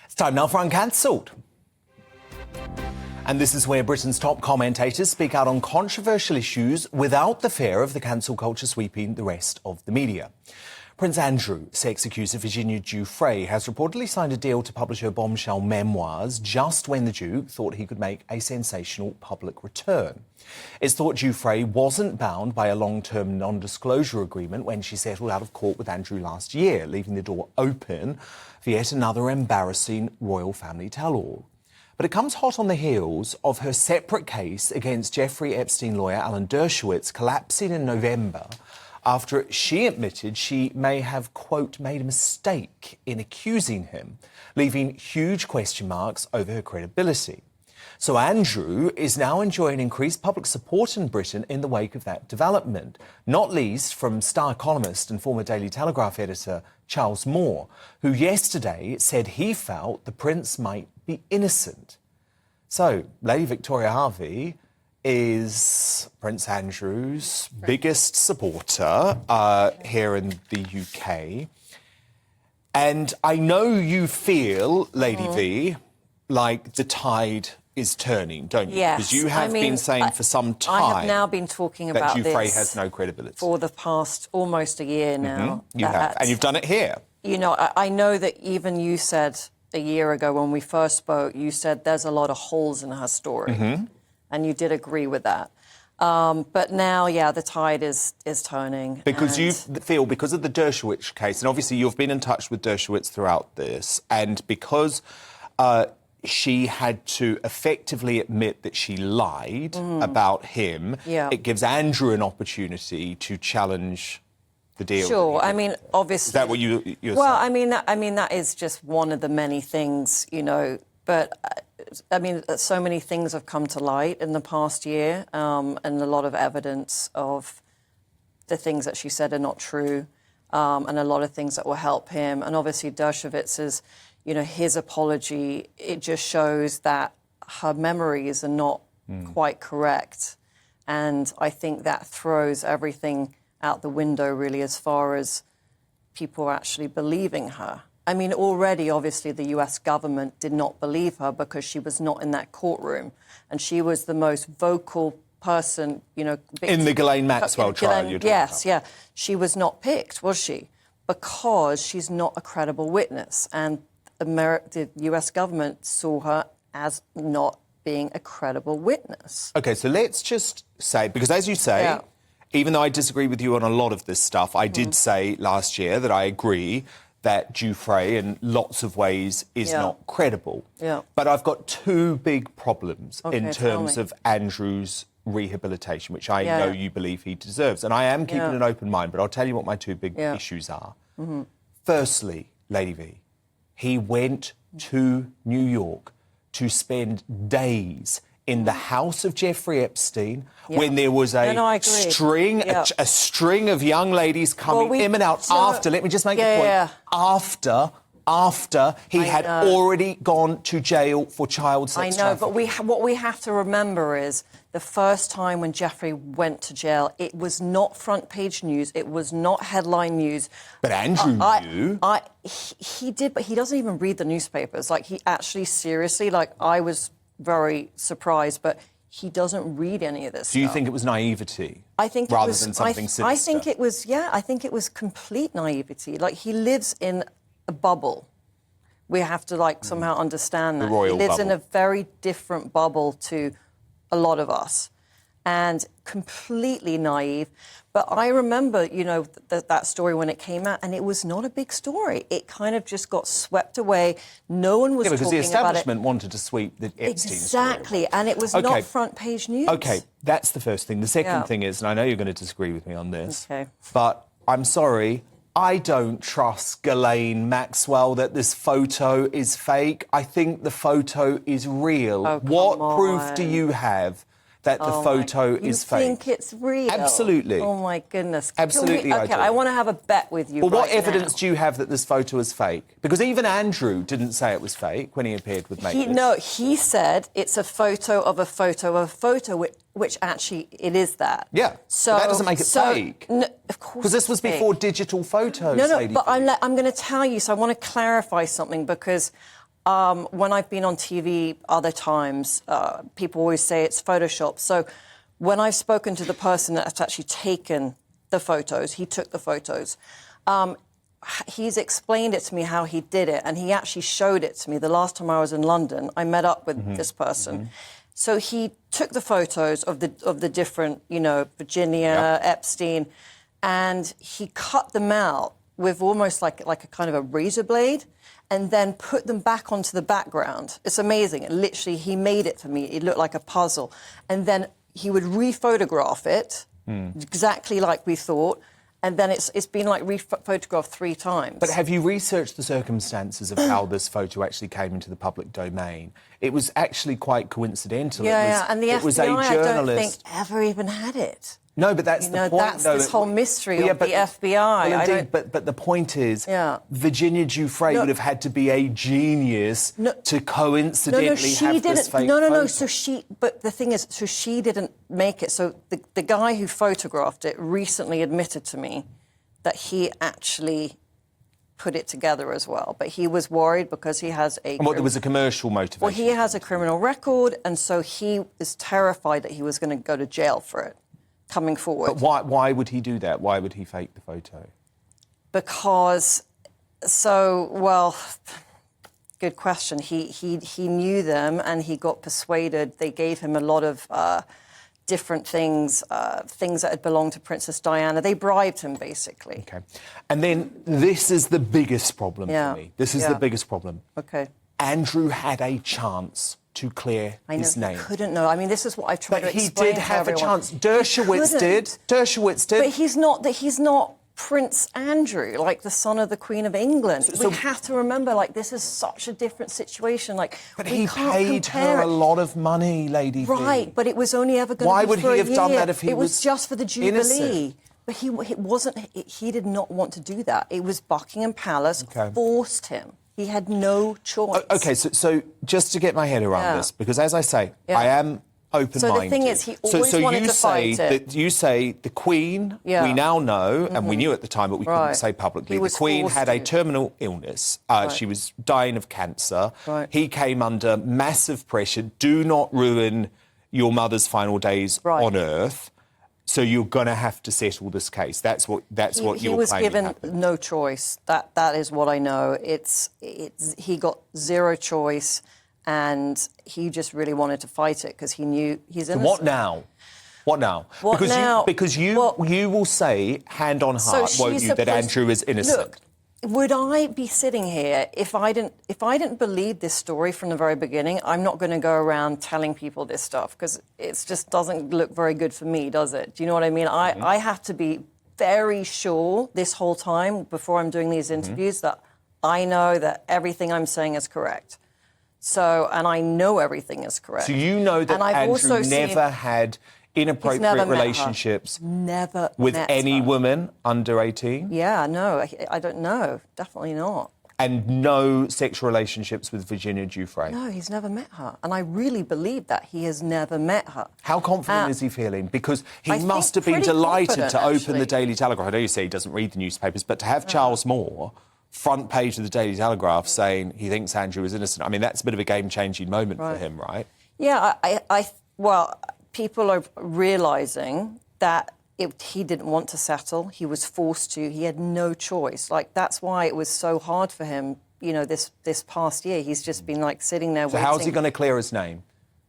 It's time now for Uncancelled. And this is where Britain's top commentators speak out on controversial issues without the fear of the cancel culture sweeping the rest of the media. Prince Andrew, sex accuser Virginia Giuffre, has reportedly signed a deal to publish her bombshell memoirs just when the Duke thought he could make a sensational public return. It's thought Giuffre wasn't bound by a long-term non-disclosure agreement when she settled out of court with Andrew last year, leaving the door open for yet another embarrassing royal family tell-all. But it comes hot on the heels of her separate case against Jeffrey Epstein lawyer Alan Dershowitz collapsing in November after she admitted she may have, quote, made a mistake in accusing him, leaving huge question marks over her credibility. So Andrew is now enjoying increased public support in Britain in the wake of that development, not least from star columnist and former Daily Telegraph editor Charles Moore, who yesterday said he felt the Prince might be innocent. So, Lady Victoria Hervey is Prince Andrew's biggest supporter here in the UK. And I know you feel, Lady V, like the tide is turning, don't you? Yes. Because you have been saying for some time I have now been talking about that Giuffre this has no credibility. For the past almost a year now. You have, and you've done it here. You know, I know that even you said a year ago when we first spoke, you said there's a lot of holes in her story. And you did agree with that. But now, yeah, the tide is turning. Because you feel, because of the Dershowitz case, and obviously you've been in touch with Dershowitz throughout this, and because she had to effectively admit that she lied about him, it gives Andrew an opportunity to challenge the deal. Sure, I mean, obviously... Is that what you're saying? Well, I mean, that is just one of the many things, you know, but... I mean, so many things have come to light in the past year, and a lot of evidence of the things that she said are not true, and a lot of things that will help him. And obviously Dershowitz's, you know, his apology, it just shows that her memories are not quite correct. And I think that throws everything out the window, really, as far as people actually believing her. I mean, already, obviously, the US government did not believe her because she was not in that courtroom. And she was the most vocal person, you know... In the Ghislaine Maxwell trial, you're talking Yes, about. yeah. She was not picked, was she? Because she's not a credible witness. And the US government saw her as not being a credible witness. OK, so let's just say, because as you say, even though I disagree with you on a lot of this stuff, I did say last year that I agree that Giuffre, in lots of ways, is not credible. But I've got two big problems in terms of Andrew's rehabilitation, which I know you believe he deserves. And I am keeping an open mind, but I'll tell you what my two big issues are. Firstly, Lady V, he went to New York to spend days in the house of Jeffrey Epstein when there was a string of young ladies coming in and out after, let me just make a point, after he had already gone to jail for child sex trafficking. But what we have to remember is the first time when Jeffrey went to jail, it was not front page news, it was not headline news. But Andrew knew. He did, but he doesn't even read the newspapers. Like, he actually, seriously, like, I was very surprised, but he doesn't read any of this Do you stuff. think it was naivety? I think rather it was, than something sinister? I think it was, I think it was complete naivety. Like, he lives in a bubble. We have to, like, somehow understand that. The royal he lives bubble. in a very different bubble to a lot of us, and completely naive. But I remember, you know, that story when it came out, and it was not a big story. It kind of just got swept away. No one was talking about it. Because the establishment wanted to sweep the Epstein story. And it was not front-page news. OK, that's the first thing. The second thing is, and I know you're going to disagree with me on this, but I'm sorry, I don't trust Ghislaine Maxwell that this photo is fake. I think the photo is real. What proof do you have that the photo is fake? You think it's real? Absolutely. Oh, my goodness. Absolutely, OK, I want to have a bet with you. Well, what evidence do you have that this photo is fake? Because even Andrew didn't say it was fake when he appeared with Make This. No, he said it's a photo of a photo of a photo, which actually it is that. Yeah, so but that doesn't make it fake. No, of course. Because this was before digital photos. No, but I'm going to tell you. So I want to clarify something, because When I've been on TV other times, people always say it's Photoshop. So when I've spoken to the person that's actually taken the photos, he took the photos, he's explained it to me how he did it, and he actually showed it to me. The last time I was in London, I met up with this person. So he took the photos of the different, Virginia, Epstein, and he cut them out with almost like a kind of a razor blade, and then put them back onto the background. It's amazing. And literally, he made it for me. It looked like a puzzle. And then he would re-photograph it exactly like we thought. And then it's been like re-photographed 3 times. But have you researched the circumstances of how this photo actually came into the public domain? It was actually quite coincidental. And the FBI, was a journalist. I don't think, ever even had it. No, but that's the point. That's this whole mystery of the FBI. Well, indeed, but the point is, Virginia Giuffre would have had to be a genius to coincidentally have this fake photo. But the thing is, so she didn't make it. So the guy who photographed it recently admitted to me that he actually put it together as well. But he was worried because he has a... And there was a commercial motivation? Well, he has a criminal record, and so he is terrified that he was going to go to jail for it. Coming forward. But why would he do that? Why would he fake the photo? Because, good question. He knew them and he got persuaded. They gave him a lot of different things, things that had belonged to Princess Diana. They bribed him, basically. OK. And then this is the biggest problem for me. This is the biggest problem. OK. Andrew had a chance to clear his name. He couldn't know. I mean, this is what I've tried to explain to But he did have everyone. a chance. Dershowitz did. Dershowitz did. But he's not Prince Andrew, like the son of the Queen of England. We have to remember, this is such a different situation. But he paid her a lot of money, Lady V. Right, but it was only ever going to be Why would he have done that if he was It was just for the Jubilee. Innocent? But he did not want to do that. It was Buckingham Palace forced him. He had no choice. OK, so just to get my head around this, because as I say, I am open-minded. So the thing is, he always wanted to fight it. You say the Queen, we now know, and we knew at the time, but we couldn't say publicly, the Queen had a terminal illness. She was dying of cancer. He came under massive pressure. Do not ruin your mother's final days on Earth. So you're going to have to settle this case. That's what you're claiming. He was given no choice. That is what I know. He got zero choice, and he just really wanted to fight it because he knew he's innocent. So what now? What now? Because you will say, hand on heart, won't you, that Andrew is innocent? Look, would I be sitting here if I didn't believe this story from the very beginning? I'm not going to go around telling people this stuff because it just doesn't look very good for me, does it? Do you know what I mean? I have to be very sure this whole time before I'm doing these interviews that I know that everything I'm saying is correct. So, and I know everything is correct. So you know that Andrew never had inappropriate relationships with any woman under 18? Yeah, no, I don't know. Definitely not. And no sexual relationships with Virginia Giuffre? No, he's never met her. And I really believe that he has never met her. How confident is he feeling? Because he must have been delighted to open the Daily Telegraph. I know you say he doesn't read the newspapers, but to have Charles Moore, front page of the Daily Telegraph, saying he thinks Andrew is innocent, I mean, that's a bit of a game-changing moment for him, right? Yeah, well, people are realising that he didn't want to settle. He was forced to. He had no choice. That's why it was so hard for him, this past year. He's just been, sitting there waiting. So how's he going to clear his name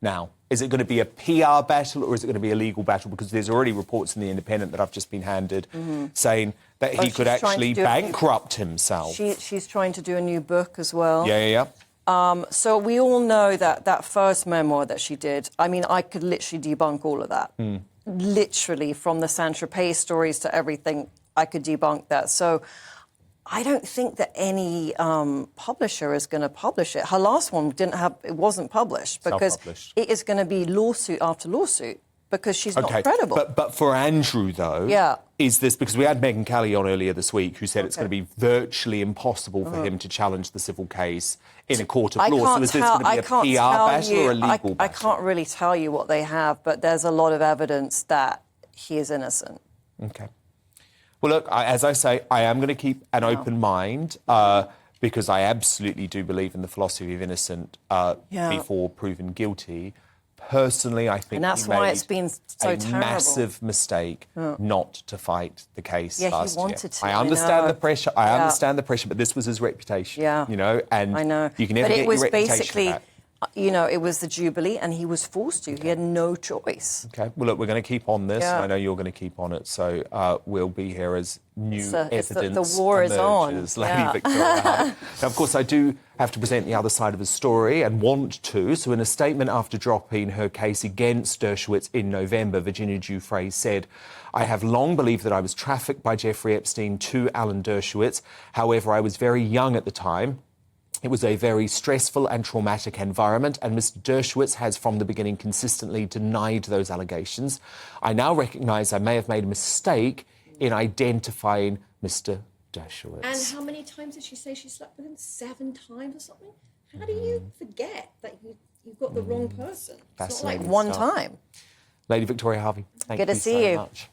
now? Is it going to be a PR battle or is it going to be a legal battle? Because there's already reports in The Independent that I've just been handed saying that he could actually bankrupt himself. She's trying to do a new book as well. Yeah. So we all know that first memoir that she did, I mean, I could literally debunk all of that. Literally, from the Saint-Tropez stories to everything, I could debunk that. So I don't think that any publisher is going to publish it. Her last one wasn't published because it is going to be lawsuit after lawsuit because she's not credible. But for Andrew, though, is this because we had Megyn Kelly on earlier this week who said it's going to be virtually impossible for him to challenge the civil case in a court of law. So is this going to be a PR battle or a legal battle? I can't really tell you what they have, but there's a lot of evidence that he is innocent. OK. Well, look, as I say, I am going to keep an open mind because I absolutely do believe in the philosophy of innocent before proven guilty. Personally, I think and that's he why made it's been so a terrible. massive mistake not to fight the case last he wanted year. to. I understand the pressure. I Yeah. understand the pressure, but this was his reputation. Yeah. You know, and I know. you can never but get it was your reputation basically, back. you know, it was the Jubilee, and he was forced to. He had no choice. Okay. Well, look, we're going to keep on this, Yeah. and I know you're going to keep on it. So we'll be here as new evidence the war is on. emerges, Lady Yeah. Victoria Hervey. Now, of course, I do have to present the other side of the story and want to. So in a statement after dropping her case against Dershowitz in November, Virginia Giuffre said, "I have long believed that I was trafficked by Jeffrey Epstein to Alan Dershowitz. However, I was very young at the time. It was a very stressful and traumatic environment, and Mr. Dershowitz has from the beginning consistently denied those allegations. I now recognise I may have made a mistake in identifying Mr. Dershowitz." And how many times did she say she slept with him? 7 times or something? How do you forget that you've got the wrong person? It's not like Fascinating One stuff. time. Lady Victoria Hervey, thank Good you to see so you. much.